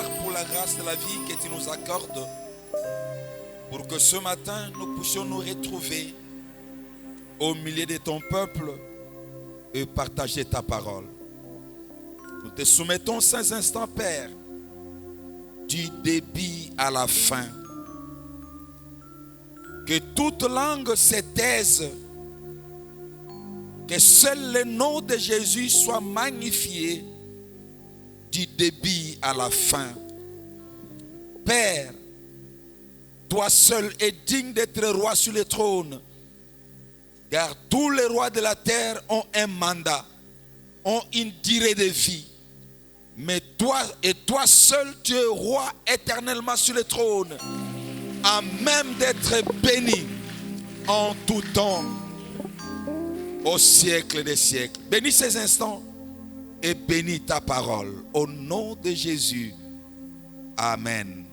Père, pour la grâce de la vie que tu nous accordes, pour que ce matin, nous puissions nous retrouver au milieu de ton peuple et partager ta parole. Nous te soumettons ces instants, Père, du début à la fin. Que toute langue se taise, que seul le nom de Jésus soit magnifié du début à la fin. Père, toi seul es digne d'être roi sur le trône, car tous les rois de la terre ont un mandat, ont une durée de vie. Mais toi et toi seul, tu es roi éternellement sur le trône, à même d'être béni en tout temps, au siècle des siècles. Bénis ces instants et bénis ta parole. Au nom de Jésus. Amen.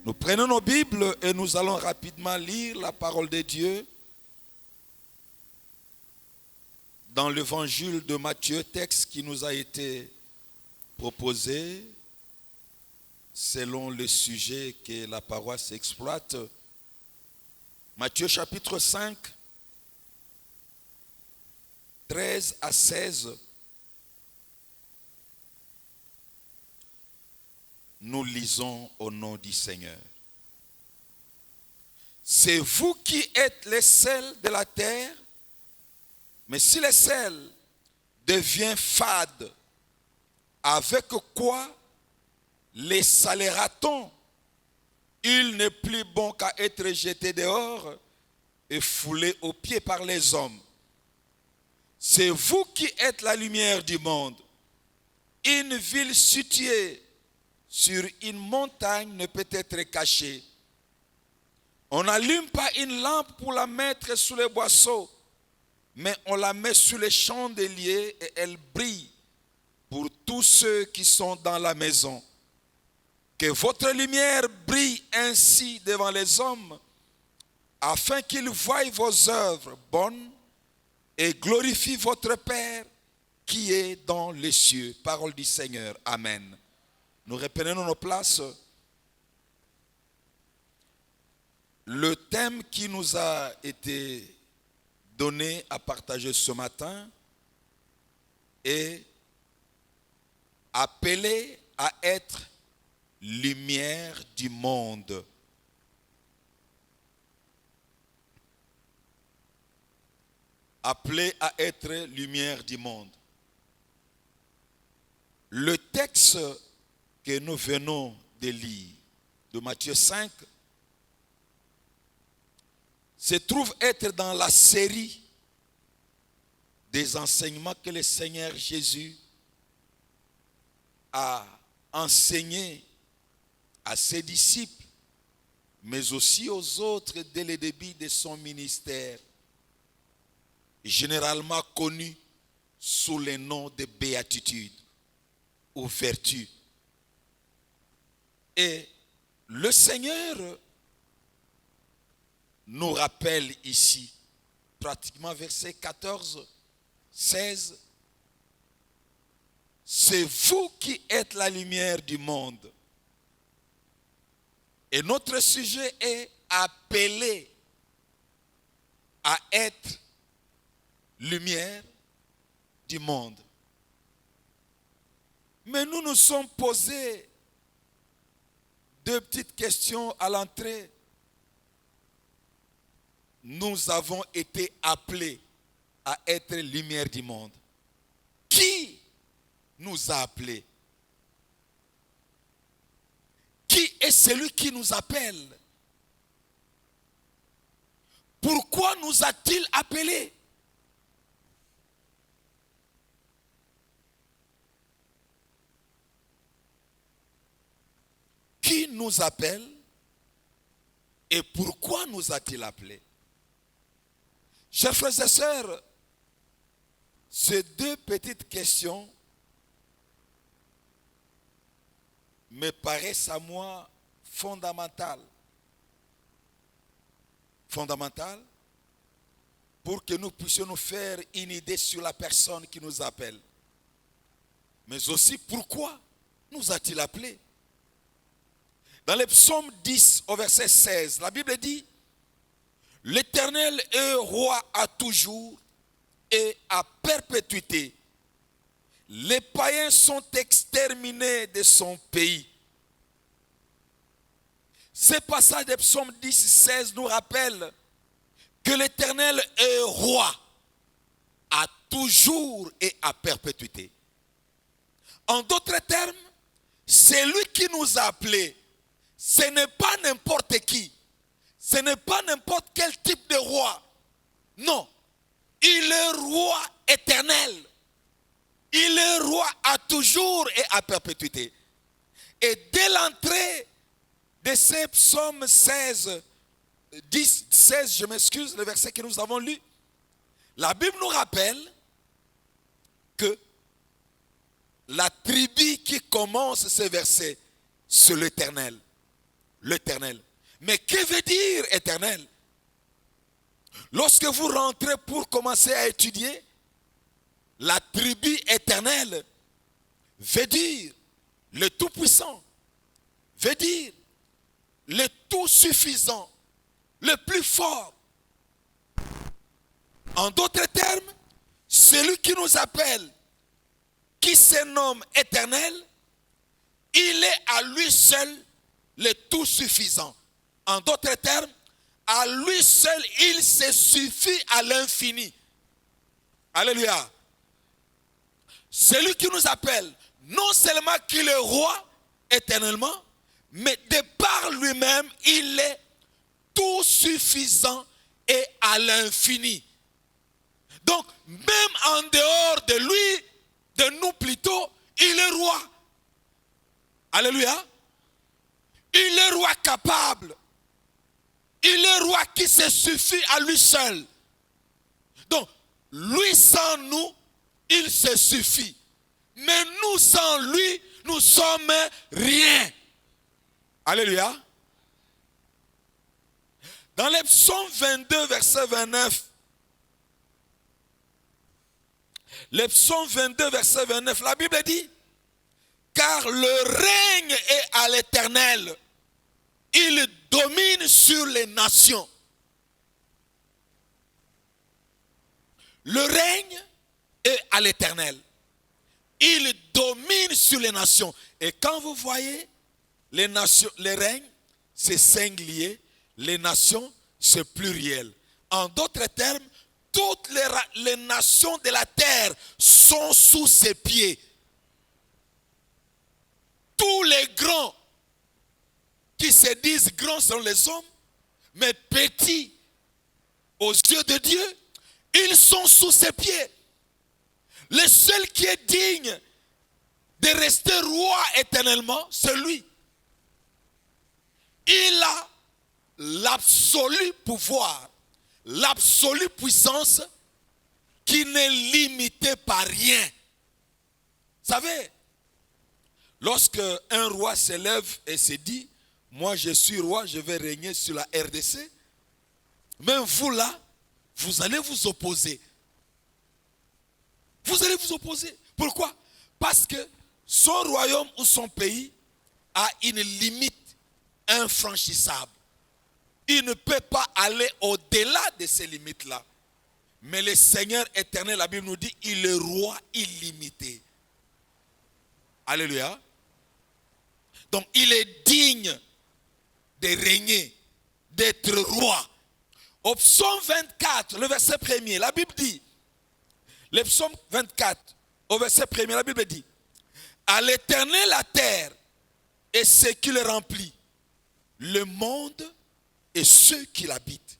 Nous prenons nos Bibles et nous allons rapidement lire la parole de Dieu dans l'évangile de Matthieu, texte qui nous a été proposé selon le sujet que la paroisse exploite. Matthieu chapitre 5, 13 à 16. Nous lisons au nom du Seigneur. C'est vous qui êtes les sel de la terre, mais si le sel devient fade, avec quoi les salera-t-on? Il n'est plus bon qu'à être jeté dehors et foulé aux pieds par les hommes. C'est vous qui êtes la lumière du monde. Une ville située sur une montagne ne peut être cachée. On n'allume pas une lampe pour la mettre sous les boisseaux, mais on la met sous les chandeliers et elle brille pour tous ceux qui sont dans la maison. Que votre lumière brille ainsi devant les hommes, afin qu'ils voient vos œuvres bonnes et glorifient votre Père qui est dans les cieux. Parole du Seigneur. Amen. Nous reprenons nos places. Le thème qui nous a été donné à partager ce matin est appelé à être lumière du monde. Appelé à être lumière du monde. Le texte que nous venons de lire, de Matthieu 5, se trouve être dans la série des enseignements que le Seigneur Jésus a enseigné à ses disciples, mais aussi aux autres dès le début de son ministère, généralement connu sous le nom de béatitude ou vertu. Et le Seigneur nous rappelle ici, pratiquement verset 14, 16, c'est vous qui êtes la lumière du monde. Et notre sujet est appelé à être lumière du monde. Mais nous nous sommes posés deux petites questions à l'entrée. Nous avons été appelés à être lumière du monde. Qui nous a appelés? Qui est celui qui nous appelle? Pourquoi nous a-t-il appelés? Qui nous appelle et pourquoi nous a-t-il appelés? Chers frères et sœurs, ces deux petites questions me paraissent à moi fondamentales. Fondamentales pour que nous puissions nous faire une idée sur la personne qui nous appelle. Mais aussi pourquoi nous a-t-il appelés? Dans le psaume 10 au verset 16, la Bible dit, l'Éternel est roi à toujours et à perpétuité. Les païens sont exterminés de son pays. Ce passage de psaume 10, 16 nous rappelle que l'Éternel est roi à toujours et à perpétuité. En d'autres termes, c'est lui qui nous a appelés. Ce n'est pas n'importe qui. Ce n'est pas n'importe quel type de roi. Non. Il est roi éternel. Il est roi à toujours et à perpétuité. Et dès l'entrée de ces psaumes 16, 10, 16, je m'excuse, le verset que nous avons lu, la Bible nous rappelle que la tribu qui commence ce verset, c'est l'Éternel. L'Éternel. Mais que veut dire éternel? Lorsque vous rentrez pour commencer à étudier, la tribu éternelle veut dire le Tout-Puissant, veut dire le Tout-Suffisant, le plus fort. En d'autres termes, celui qui nous appelle, qui se nomme éternel, il est à lui seul le Tout-Suffisant. En d'autres termes, à lui seul, il se suffit à l'infini. Alléluia. Celui qui nous appelle, non seulement qu'il est roi éternellement, mais de par lui-même, il est tout suffisant et à l'infini. Donc, même en dehors de lui, de nous plutôt, il est roi. Alléluia. Il est roi capable. Il est roi qui se suffit à lui seul. Donc, lui sans nous, il se suffit. Mais nous sans lui, nous sommes rien. Alléluia. Dans le psaume 22, verset 29, le psaume 22, verset 29, la Bible dit, car le règne est à l'Éternel. Il domine sur les nations. Le règne est à l'Éternel. Il domine sur les nations. Et quand vous voyez les nations, les règnes, c'est singulier. Les nations, c'est pluriel. En d'autres termes, toutes les nations de la terre sont sous ses pieds. Tous les grands qui se disent grands selon les hommes, mais petits aux yeux de Dieu, ils sont sous ses pieds. Le seul qui est digne de rester roi éternellement, c'est lui. Il a l'absolu pouvoir, l'absolue puissance qui n'est limitée par rien. Vous savez, lorsque un roi se lève et se dit, moi je suis roi, je vais régner sur la RDC, même vous là, vous allez vous opposer. Vous allez vous opposer. Pourquoi? Parce que son royaume ou son pays a une limite infranchissable. Il ne peut pas aller au-delà de ces limites-là. Mais le Seigneur éternel, la Bible nous dit, il est roi illimité. Alléluia. Donc il est digne de régner, d'être roi. Au psaume 24, le verset 1er, la Bible dit, le psaume 24, au verset 1er, la Bible dit, à l'Éternel la terre et ce qui le remplit, le monde et ceux qui l'habitent.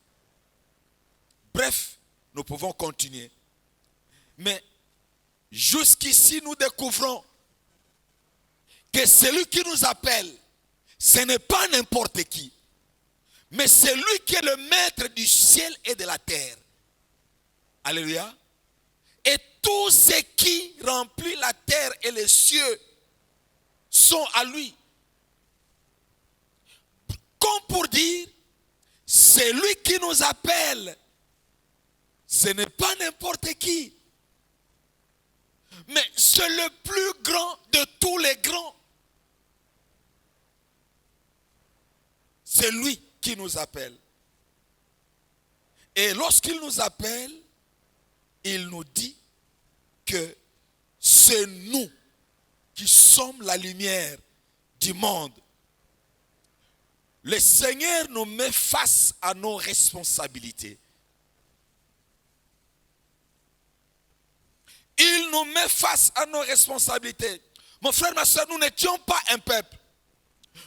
Bref, nous pouvons continuer. Mais jusqu'ici, nous découvrons que celui qui nous appelle, ce n'est pas n'importe qui, mais c'est lui qui est le maître du ciel et de la terre. Alléluia. Et tout ce qui remplit la terre et les cieux sont à lui. Comme pour dire, c'est lui qui nous appelle. Ce n'est pas n'importe qui. Mais c'est le plus grand de tous les grands. C'est lui qui nous appelle. Et lorsqu'il nous appelle, il nous dit que c'est nous qui sommes la lumière du monde. Le Seigneur nous met face à nos responsabilités. Il nous met face à nos responsabilités. Mon frère, ma soeur, nous n'étions pas un peuple.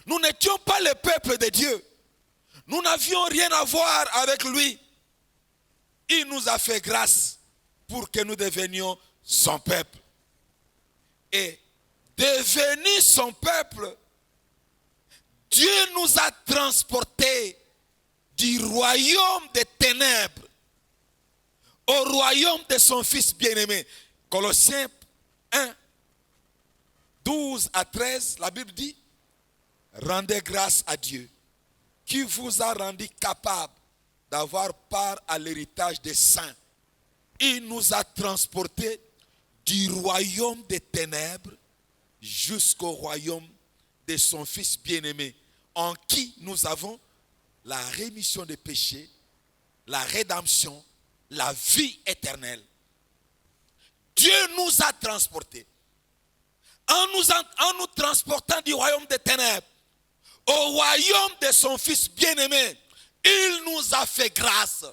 Nous n'étions pas le peuple de Dieu. Nous n'avions rien à voir avec lui. Il nous a fait grâce pour que nous devenions son peuple. Et devenu son peuple, Dieu nous a transportés du royaume des ténèbres au royaume de son Fils bien-aimé. Colossiens 1, 12 à 13, la Bible dit, rendez grâce à Dieu qui vous a rendu capable d'avoir part à l'héritage des saints. Il nous a transportés du royaume des ténèbres jusqu'au royaume de son Fils bien-aimé, en qui nous avons la rémission des péchés, la rédemption, la vie éternelle. Dieu nous a transportés. En nous transportant du royaume des ténèbres au royaume de son Fils bien-aimé, il nous a fait grâce.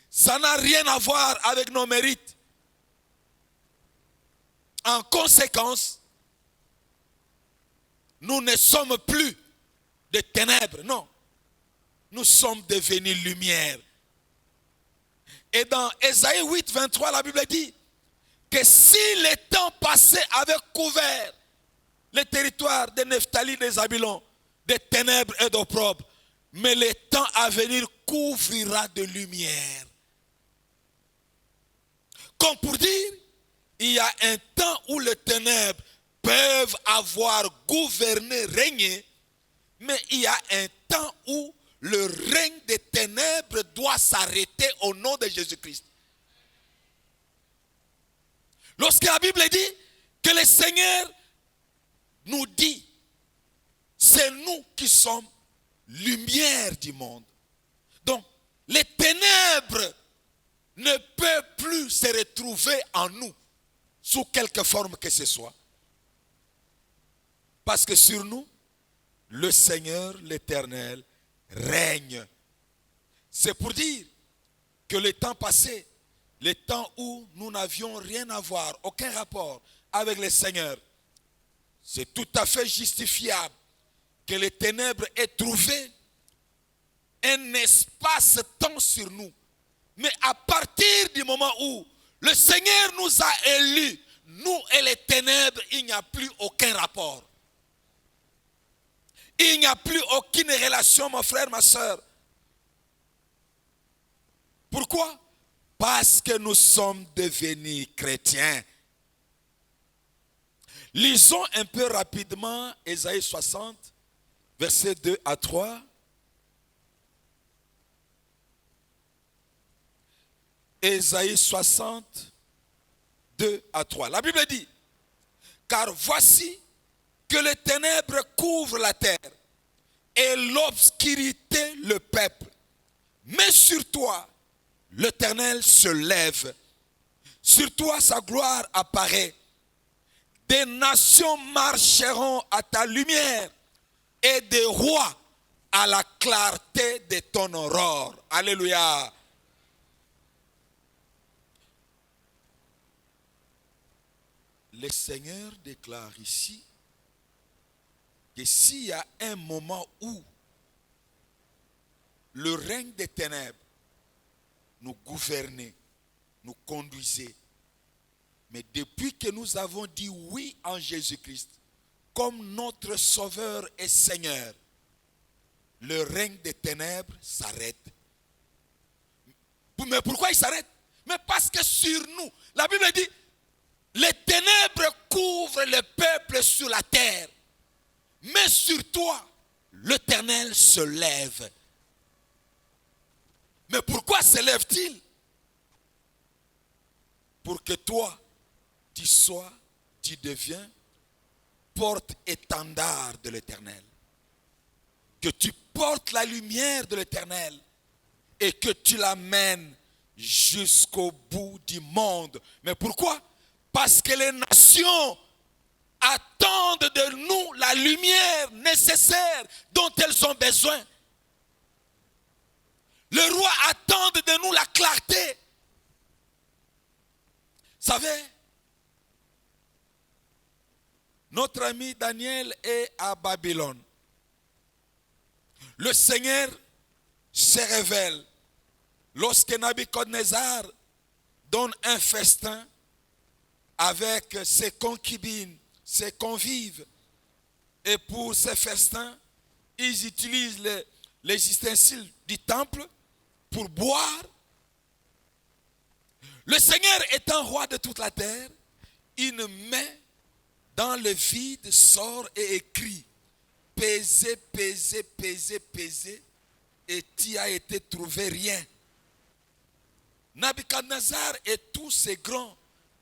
Ça n'a rien à voir avec nos mérites. En conséquence, nous ne sommes plus de ténèbres, non. Nous sommes devenus lumière. Et dans Ésaïe 8, 23, la Bible dit que si les temps passés avaient couvert les territoires de Nephtali, des Zabulon, de ténèbres et d'opprobre, mais le temps à venir couvrira de lumière. Comme pour dire, il y a un temps où les ténèbres peuvent avoir gouverné, régné, mais il y a un temps où le règne des ténèbres doit s'arrêter au nom de Jésus-Christ. Lorsque la Bible dit que le Seigneur nous dit, c'est nous qui sommes lumière du monde. Donc, les ténèbres ne peuvent plus se retrouver en nous, sous quelque forme que ce soit. Parce que sur nous, le Seigneur, l'Éternel, règne. C'est pour dire que le temps passé, le temps où nous n'avions rien à voir, aucun rapport avec le Seigneur, c'est tout à fait justifiable que les ténèbres aient trouvé un espace-temps sur nous. Mais à partir du moment où le Seigneur nous a élus, nous et les ténèbres, il n'y a plus aucun rapport. Il n'y a plus aucune relation, mon frère, ma soeur. Pourquoi? Parce que nous sommes devenus chrétiens. Lisons un peu rapidement Ésaïe 60, versets 2 à 3. Ésaïe 60, 2 à 3. La Bible dit, car voici que les ténèbres couvrent la terre et l'obscurité le peuple. Mais sur toi, l'Éternel se lève. Sur toi, sa gloire apparaît. Des nations marcheront à ta lumière et des rois à la clarté de ton aurore. Alléluia. Le Seigneur déclare ici que s'il y a un moment où le règne des ténèbres nous gouvernait, nous conduisait, mais depuis que nous avons dit oui en Jésus-Christ, comme notre Sauveur et Seigneur, le règne des ténèbres s'arrête. Mais pourquoi il s'arrête? Mais parce que sur nous, la Bible dit, les ténèbres couvrent le peuple sur la terre. Mais sur toi, l'Éternel se lève. Mais pourquoi se lève-t-il? Pour que toi, tu deviens porte-étendard de l'Éternel. que tu portes la lumière de l'Éternel et que tu l'amènes jusqu'au bout du monde. Mais pourquoi? Parce que les nations attendent de nous la lumière nécessaire dont elles ont besoin. Le roi attend de nous la clarté. Vous savez, notre ami Daniel est à Babylone. Le Seigneur se révèle lorsque Nabuchodonosor donne un festin avec ses concubines, ses convives. Et pour ces festins, ils utilisent les ustensiles du temple pour boire. Le Seigneur étant roi de toute la terre, une main dans le vide sort et écrit: pesez, pesez, pesez, pesez, et tu as été trouvé rien. Nabuchodonosor et tous ces grands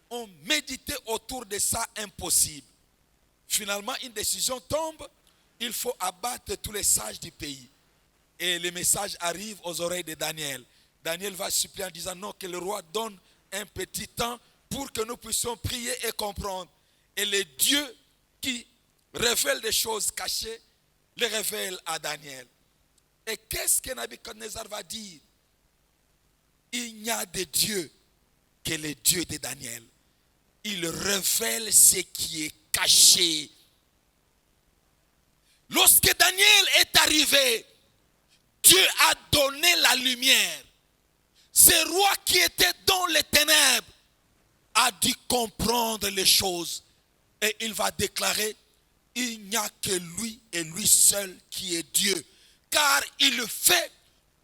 ont médité autour de ça impossible. Finalement, une décision tombe, il faut abattre tous les sages du pays. Et le message arrive aux oreilles de Daniel. Daniel va supplier en disant non, que le roi donne un petit temps pour que nous puissions prier et comprendre. Et le Dieu qui révèle des choses cachées, le révèle à Daniel. Et qu'est-ce que Nabuchodonosor va dire? Il n'y a de Dieu que le Dieu de Daniel. Il révèle ce qui est caché. Lorsque Daniel est arrivé, Dieu a donné la lumière. Ce roi qui était dans les ténèbres a dû comprendre les choses. Et il va déclarer: il n'y a que lui et lui seul qui est Dieu. Car il fait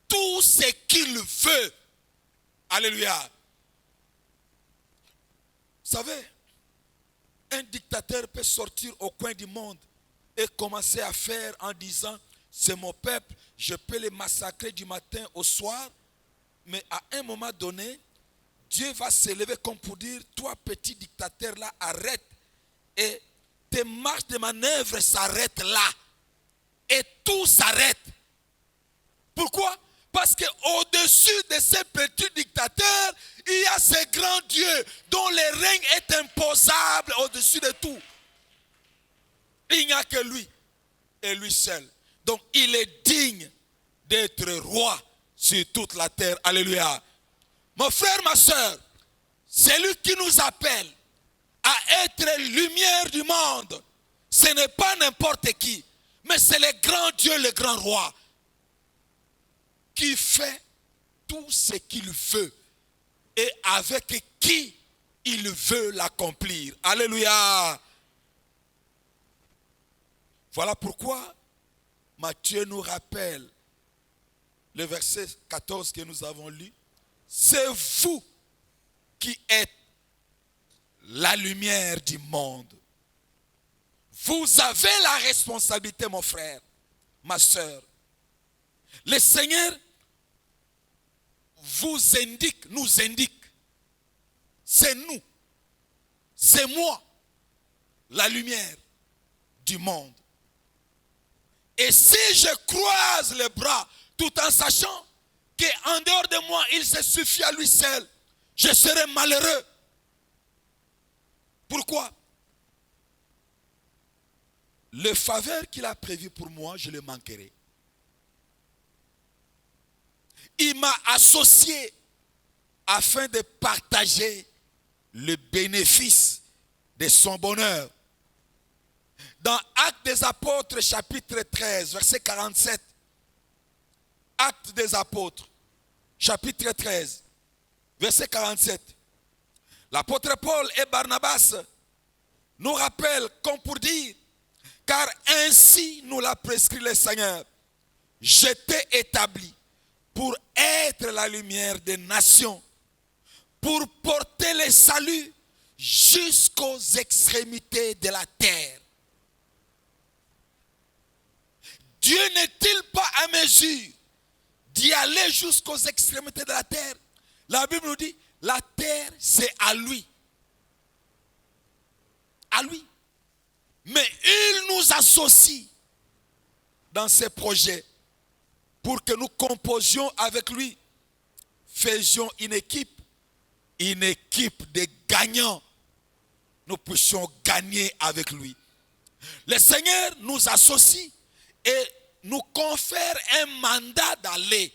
tout ce qu'il veut. Alléluia. Vous savez, un dictateur peut sortir au coin du monde et commencer à faire en disant: c'est mon peuple, je peux les massacrer du matin au soir. Mais à un moment donné, Dieu va s'élever comme pour dire: toi petit dictateur là, arrête. Et tes marches de manœuvre s'arrêtent là. Et tout s'arrête. Pourquoi? Parce qu'au-dessus de ces petits dictateurs, il y a ce grand Dieu dont le règne est imposable au-dessus de tout. Il n'y a que lui et lui seul. Donc il est digne d'être roi sur toute la terre. Alléluia. Mon frère, ma soeur, c'est lui qui nous appelle à être lumière du monde. Ce n'est pas n'importe qui, mais c'est le grand Dieu, le grand roi, qui fait tout ce qu'il veut et avec qui il veut l'accomplir. Alléluia. Voilà pourquoi Matthieu nous rappelle le verset 14 que nous avons lu. C'est vous qui êtes la lumière du monde. Vous avez la responsabilité, mon frère, ma soeur. Le Seigneur vous indique, nous indique. C'est nous, c'est moi, la lumière du monde. Et si je croise les bras tout en sachant qu'en dehors de moi, il se suffit à lui seul, je serai malheureux. Pourquoi? Le faveur qu'il a prévu pour moi, je le manquerai. Il m'a associé afin de partager le bénéfice de son bonheur. Dans Actes des Apôtres, chapitre 13, verset 47. Actes des Apôtres, chapitre 13, verset 47. L'apôtre Paul et Barnabas nous rappellent comme pour dire: car ainsi nous l'a prescrit le Seigneur. Je t'ai établi pour être la lumière des nations, pour porter le salut jusqu'aux extrémités de la terre. Dieu n'est-il pas à mesure d'y aller jusqu'aux extrémités de la terre? La Bible nous dit, la terre c'est à lui. À lui. Mais il nous associe dans ses projets pour que nous composions avec lui. Faisions une équipe de gagnants. Nous puissions gagner avec lui. Le Seigneur nous associe et nous confère un mandat d'aller.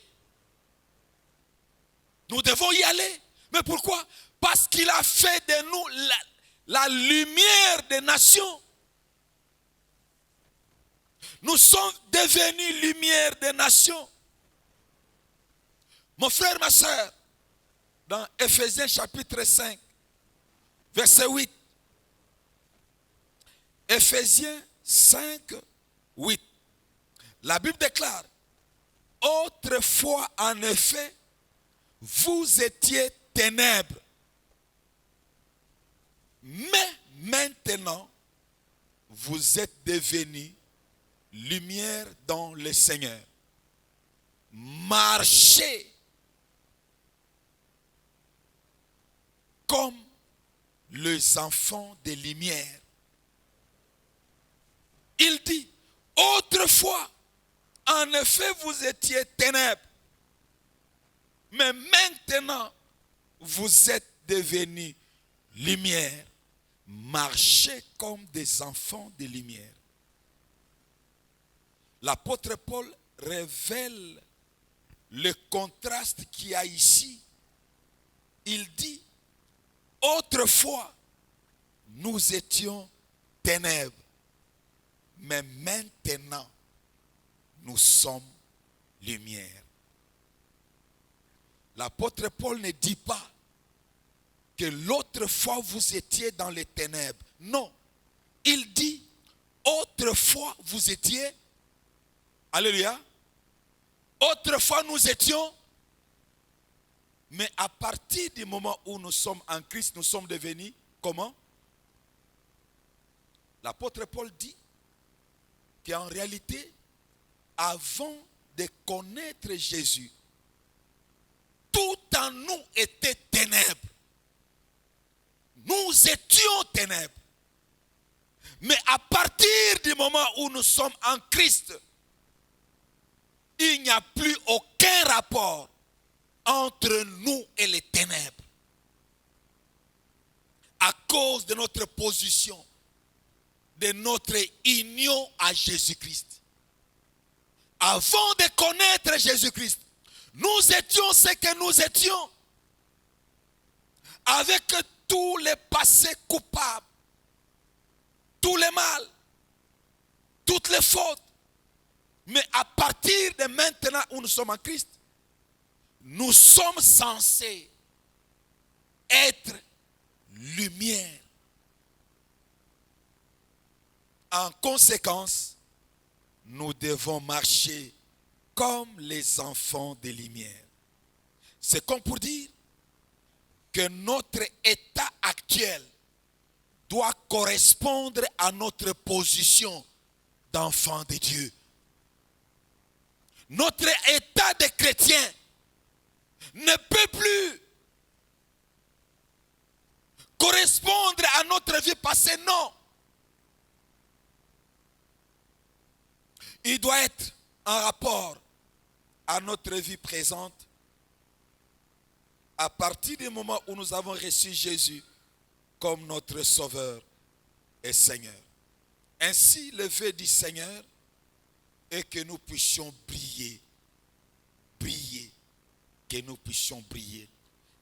Nous devons y aller. Mais pourquoi? Parce qu'il a fait de nous la lumière des nations. Nous sommes devenus lumière des nations. Mon frère, ma soeur, dans Ephésiens chapitre 5, verset 8. Ephésiens 5, 8. La Bible déclare, autrefois en effet, vous étiez ténèbres, mais maintenant, vous êtes devenus lumière dans le Seigneur. Marchez comme les enfants de lumière. Il dit, autrefois, en effet, vous étiez ténèbres, mais maintenant, vous êtes devenus lumière. Marchez comme des enfants de lumière. L'apôtre Paul révèle le contraste qu'il y a ici. Il dit, autrefois, nous étions ténèbres, mais maintenant, nous sommes lumière. L'apôtre Paul ne dit pas que l'autre fois vous étiez dans les ténèbres. Non, il dit, autrefois vous étiez, alléluia, autrefois nous étions, mais à partir du moment où nous sommes en Christ, nous sommes devenus comment? L'apôtre Paul dit qu'en réalité, avant de connaître Jésus, tout en nous était ténèbres. Nous étions ténèbres. Mais à partir du moment où nous sommes en Christ, il n'y a plus aucun rapport entre nous et les ténèbres. À cause de notre position, de notre union à Jésus-Christ. Avant de connaître Jésus-Christ, nous étions ce que nous étions. Avec tous les passés coupables, tous les mal, toutes les fautes. Mais à partir de maintenant où nous sommes en Christ, nous sommes censés être lumière. En conséquence, nous devons marcher comme les enfants de lumière. C'est comme pour dire que notre état actuel doit correspondre à notre position d'enfant de Dieu. Notre état de chrétien ne peut plus correspondre à notre vie passée, non. Il doit être en rapport à notre vie présente à partir du moment où nous avons reçu Jésus comme notre Sauveur et Seigneur. Ainsi, le vœu du Seigneur est que nous puissions briller, que nous puissions briller.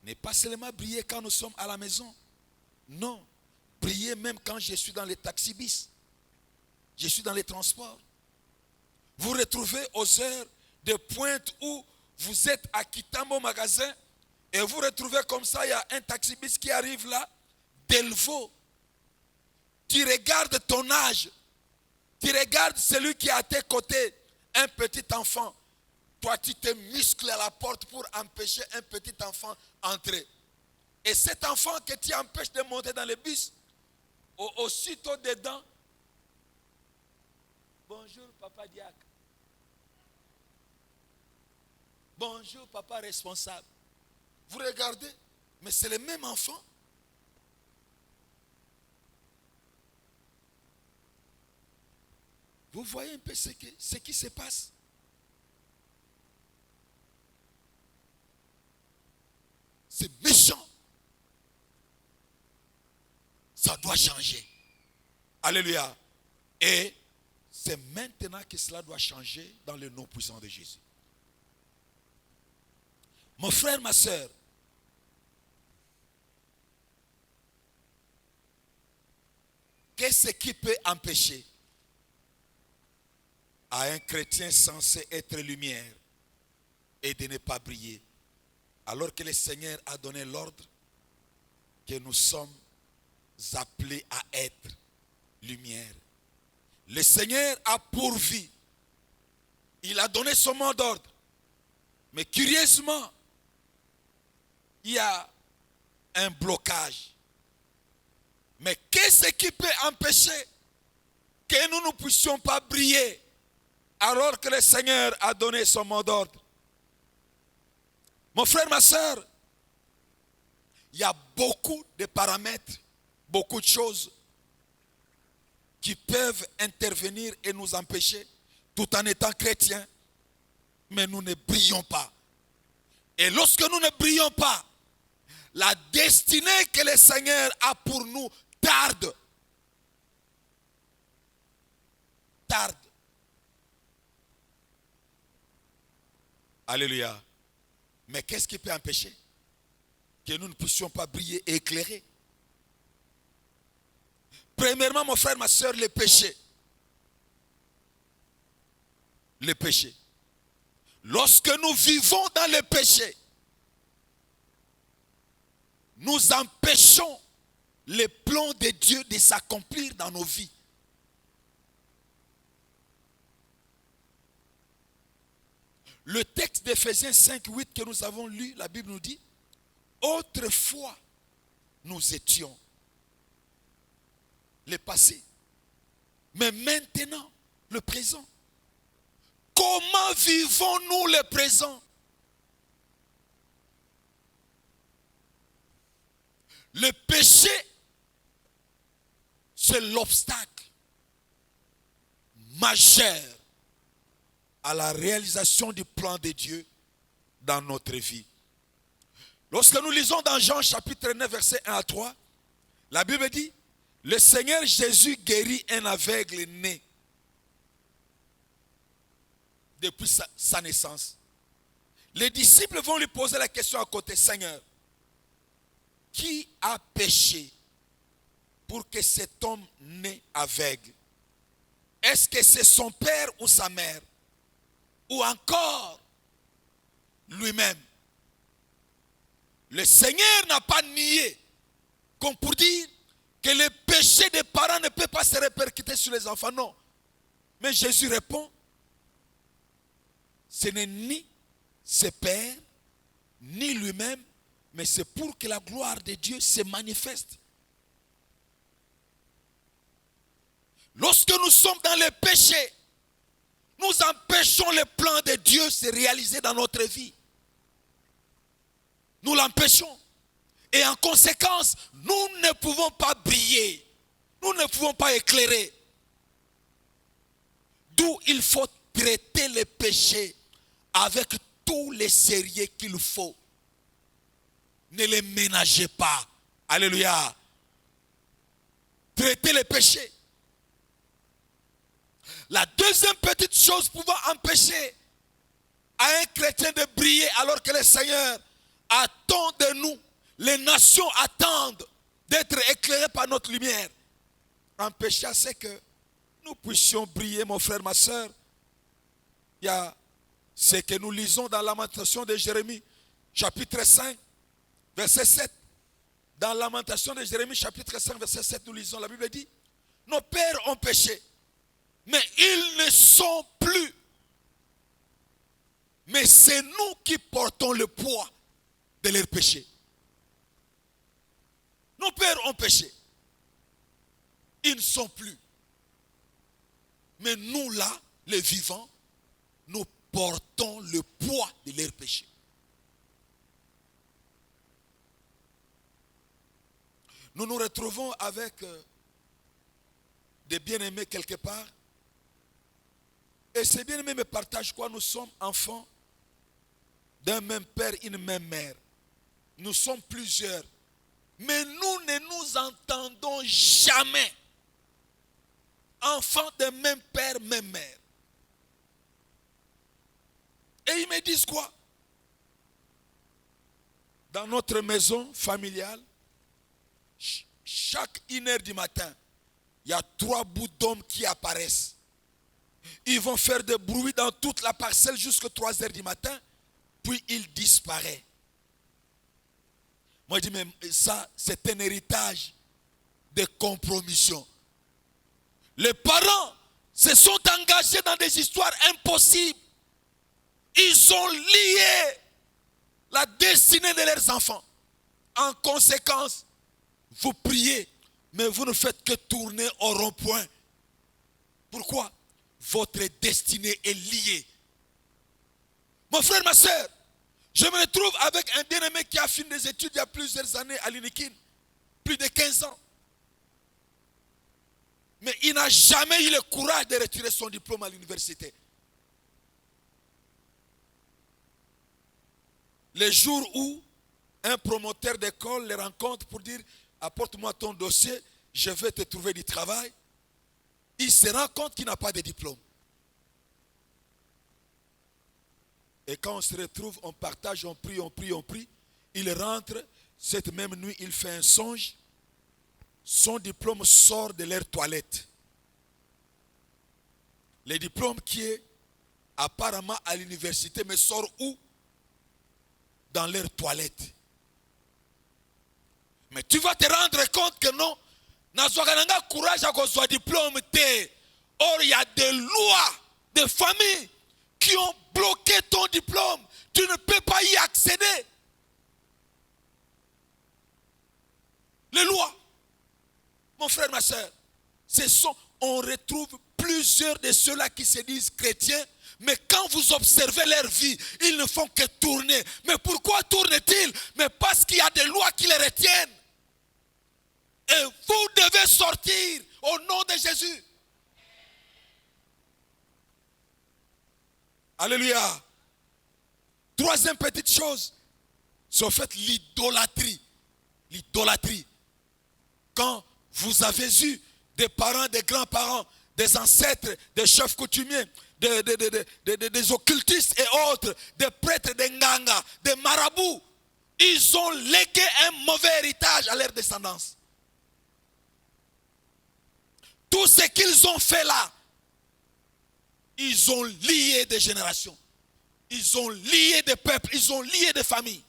Ne pas seulement briller quand nous sommes à la maison, non, briller même quand je suis dans les taxis-bis, je suis dans les transports. Vous retrouvez aux heures de pointe où vous êtes à Kitambo magasin et vous retrouvez comme ça, il y a un taxi-bis qui arrive là, Delvaux. Tu regardes ton âge, tu regardes celui qui est à tes côtés, un petit enfant. Toi, tu te muscles à la porte pour empêcher un petit enfant d'entrer. Et cet enfant que tu empêches de monter dans le bus, aussitôt dedans, bonjour papa diacre. Bonjour papa responsable. Vous regardez, mais c'est le même enfant. Vous voyez un peu ce qui se passe? C'est méchant. Ça doit changer. Alléluia. Et c'est maintenant que cela doit changer dans le nom puissant de Jésus. Mon frère, ma soeur, qu'est-ce qui peut empêcher à un chrétien censé être lumière et de ne pas briller, alors que le Seigneur a donné l'ordre que nous sommes appelés à être lumière? Le Seigneur a pourvu. Il a donné son mot d'ordre. Mais curieusement, il y a un blocage. Mais qu'est-ce qui peut empêcher que nous ne puissions pas briller alors que le Seigneur a donné son mot d'ordre? Mon frère, ma soeur, il y a beaucoup de paramètres, beaucoup de choses qui peuvent intervenir et nous empêcher tout en étant chrétiens, mais nous ne brillons pas. Et lorsque nous ne brillons pas, la destinée que le Seigneur a pour nous tarde. Tarde. Alléluia. Mais qu'est-ce qui peut empêcher que nous ne puissions pas briller et éclairer? Premièrement, mon frère, ma soeur, le péché. Le péché. Lorsque nous vivons dans le péché, nous empêchons les plans de Dieu de s'accomplir dans nos vies. Le texte d'Éphésiens 5:8 que nous avons lu, la Bible nous dit, autrefois, nous étions le passé, mais maintenant, le présent. Comment vivons-nous le présent? Le péché, c'est l'obstacle majeur à la réalisation du plan de Dieu dans notre vie. Lorsque nous lisons dans Jean chapitre 9, versets 1 à 3, la Bible dit, le Seigneur Jésus guérit un aveugle né depuis sa naissance. Les disciples vont lui poser la question à côté, Seigneur, qui a péché pour que cet homme né aveugle? Est-ce que c'est son père ou sa mère? Ou encore lui-même? Le Seigneur n'a pas nié, comme pour dire que le péché des parents ne peut pas se répercuter sur les enfants. Non. Mais Jésus répond, ce n'est ni ses pères, ni lui-même, mais c'est pour que la gloire de Dieu se manifeste. Lorsque nous sommes dans le péché, nous empêchons le plan de Dieu de se réaliser dans notre vie. Nous l'empêchons. Et en conséquence, nous ne pouvons pas briller. Nous ne pouvons pas éclairer. D'où il faut traiter le péché avec tous les sérieux qu'il faut. Ne les ménagez pas. Alléluia. Traitez le péché. La deuxième petite chose pouvant empêcher à un chrétien de briller alors que le Seigneur attend de nous, les nations attendent d'être éclairées par notre lumière. Empêcher, c'est que nous puissions briller, mon frère, ma soeur. Il y a ce que nous lisons dans Lamentation de Jérémie, chapitre 5, verset 7. Dans Lamentation de Jérémie, chapitre 5, verset 7, nous lisons, la Bible dit, nos pères ont péché, mais ils ne sont plus. Mais c'est nous qui portons le poids de leurs péchés. Nos pères ont péché. Ils ne sont plus. Mais nous là, les vivants, nous portons le poids de leurs péchés. Nous nous retrouvons avec des bien-aimés quelque part. Et ces bien-aimés me partagent quoi? Nous sommes enfants d'un même père, une même mère. Nous sommes plusieurs. Mais nous ne nous entendons jamais. Enfants d'un même père, même mère. Et ils me disent quoi? Dans notre maison familiale, chaque 1h du matin, il y a 3 bouts d'hommes qui apparaissent. Ils vont faire des bruits dans toute la parcelle jusqu'à 3h du matin, puis ils disparaissent. Moi je dis, mais ça, c'est un héritage de compromission. Les parents se sont engagés dans des histoires impossibles. Ils ont lié la destinée de leurs enfants. En conséquence, vous priez, mais vous ne faites que tourner au rond-point. Pourquoi? Votre destinée est liée. Mon frère, ma soeur, je me retrouve avec un bien-aimé qui a fini des études il y a plusieurs années à l'Inikin, plus de 15 ans. Mais il n'a jamais eu le courage de retirer son diplôme à l'université. Le jour où un promoteur d'école les rencontre pour dire « Apporte-moi ton dossier, je vais te trouver du travail », il se rend compte qu'il n'a pas de diplôme. Et quand on se retrouve, on partage, on prie. Il rentre, cette même nuit, il fait un songe. Son diplôme sort de leur toilette. Le diplôme qui est apparemment à l'université, mais sort où? Dans leur toilette. Mais tu vas te rendre compte que non, n'a courage à cause du diplôme. Or, il y a des lois de famille qui ont bloqué ton diplôme. Tu ne peux pas y accéder. Les lois. Mon frère, ma soeur, on retrouve plusieurs de ceux-là qui se disent chrétiens, mais quand vous observez leur vie, ils ne font que tourner. Mais pourquoi tournent-ils? Mais parce qu'il y a des lois qui les retiennent. Et vous devez sortir au nom de Jésus. Alléluia. Troisième petite chose, c'est en fait l'idolâtrie. L'idolâtrie. Quand vous avez eu des parents, des grands-parents, des ancêtres, des chefs coutumiers, des occultistes et autres, des prêtres, des nganga, des marabouts, ils ont légué un mauvais héritage à leur descendance. Tout ce qu'ils ont fait là, ils ont lié des générations, ils ont lié des peuples, ils ont lié des familles.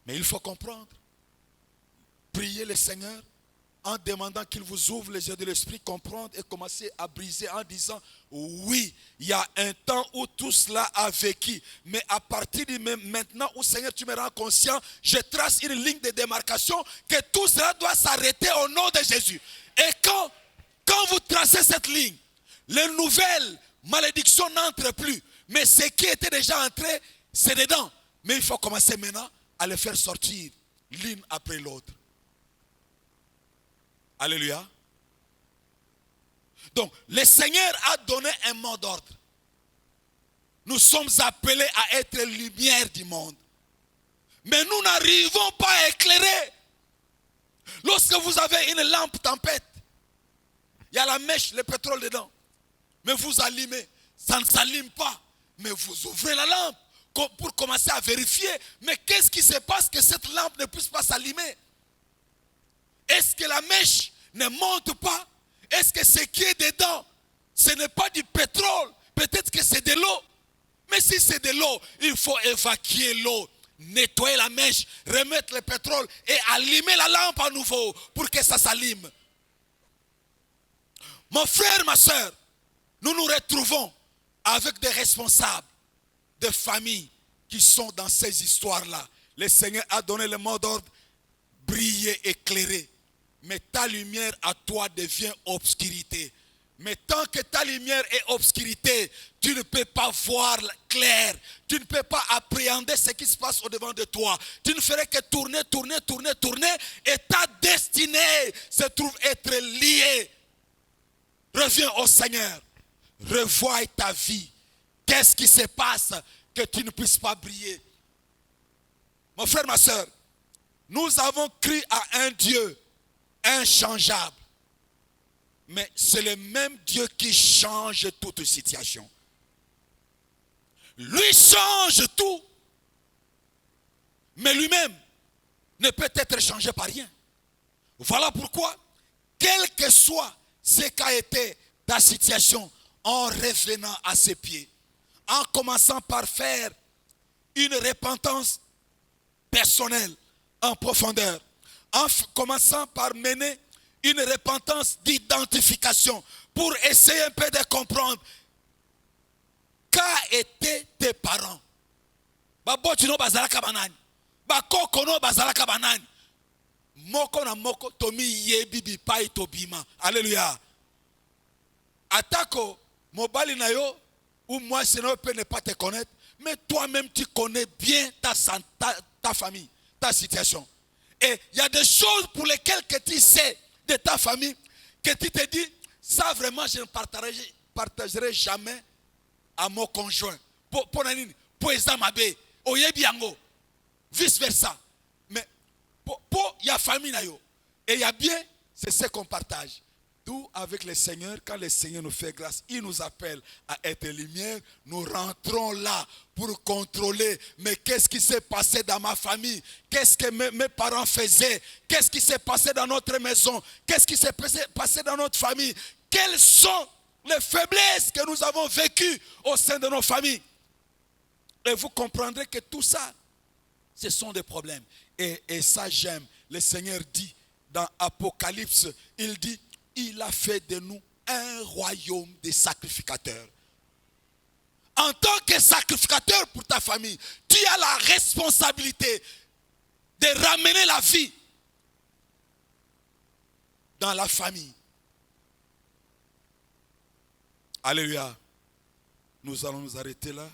Mais il faut comprendre, priez le Seigneur en demandant qu'il vous ouvre les yeux de l'esprit, comprendre et commencer à briser en disant, oui, il y a un temps où tout cela a vécu, mais à partir de maintenant où Seigneur tu me rends conscient, je trace une ligne de démarcation que tout cela doit s'arrêter au nom de Jésus. Et quand vous tracez cette ligne, les nouvelles malédictions n'entrent plus, mais ce qui était déjà entré, c'est dedans. Mais il faut commencer maintenant à les faire sortir l'une après l'autre. Alléluia. Donc, le Seigneur a donné un mot d'ordre. Nous sommes appelés à être lumière du monde. Mais nous n'arrivons pas à éclairer. Lorsque vous avez une lampe tempête, il y a la mèche, le pétrole dedans. Mais vous allumez, ça ne s'allume pas. Mais vous ouvrez la lampe pour commencer à vérifier. Mais qu'est-ce qui se passe que cette lampe ne puisse pas s'allumer? Est-ce que la mèche ne monte pas? Est-ce que ce qui est dedans, ce n'est pas du pétrole? Peut-être que c'est de l'eau. Mais si c'est de l'eau, il faut évacuer l'eau, nettoyer la mèche, remettre le pétrole et allumer la lampe à nouveau pour que ça s'allume. Mon frère, ma soeur, nous nous retrouvons avec des responsables de familles qui sont dans ces histoires-là. Le Seigneur a donné le mot d'ordre, briller, éclairer. Mais ta lumière à toi devient obscurité. Mais tant que ta lumière est obscurité, tu ne peux pas voir clair. Tu ne peux pas appréhender ce qui se passe au-devant de toi. Tu ne ferais que tourner. Et ta destinée se trouve être liée. Reviens au Seigneur. revoie ta vie. Qu'est-ce qui se passe que tu ne puisses pas briller? Mon frère, ma soeur, nous avons cru à un Dieu inchangeable. Mais c'est le même Dieu qui change toute situation. Lui change tout. Mais lui-même ne peut être changé par rien. Voilà pourquoi, quel que soit ce qu'a été ta situation, en revenant à ses pieds, en commençant par faire une repentance personnelle en profondeur, en commençant par mener une repentance d'identification pour essayer un peu de comprendre qu'a été tes parents. Babotino bazalaka banani, bakokono bazalaka banani, moko na moko tomi yebi bipai tobima. Alléluia. Atako mobali na yo ou moi sinon peut ne pas te connaître, mais toi-même tu connais bien ta famille, ta situation. Et il y a des choses pour lesquelles que tu sais de ta famille que tu te dis, ça vraiment je ne partagerai jamais à mon conjoint. Pour mabe, oyebi yango, vice versa. Mais pour il y a famille na yo et il y a bien, c'est ce qu'on partage. Tout avec le Seigneur, quand le Seigneur nous fait grâce, il nous appelle à être lumière, nous rentrons là pour contrôler. Mais qu'est-ce qui s'est passé dans ma famille? Qu'est-ce que mes parents faisaient? Qu'est-ce qui s'est passé dans notre maison? Qu'est-ce qui s'est passé dans notre famille? Quelles sont les faiblesses que nous avons vécues au sein de nos familles? Et vous comprendrez que tout ça, ce sont des problèmes. Et ça j'aime. Le Seigneur dit dans Apocalypse, il dit, il a fait de nous un royaume de sacrificateurs. En tant que sacrificateur pour ta famille, tu as la responsabilité de ramener la vie dans la famille. Alléluia. Nous allons nous arrêter là.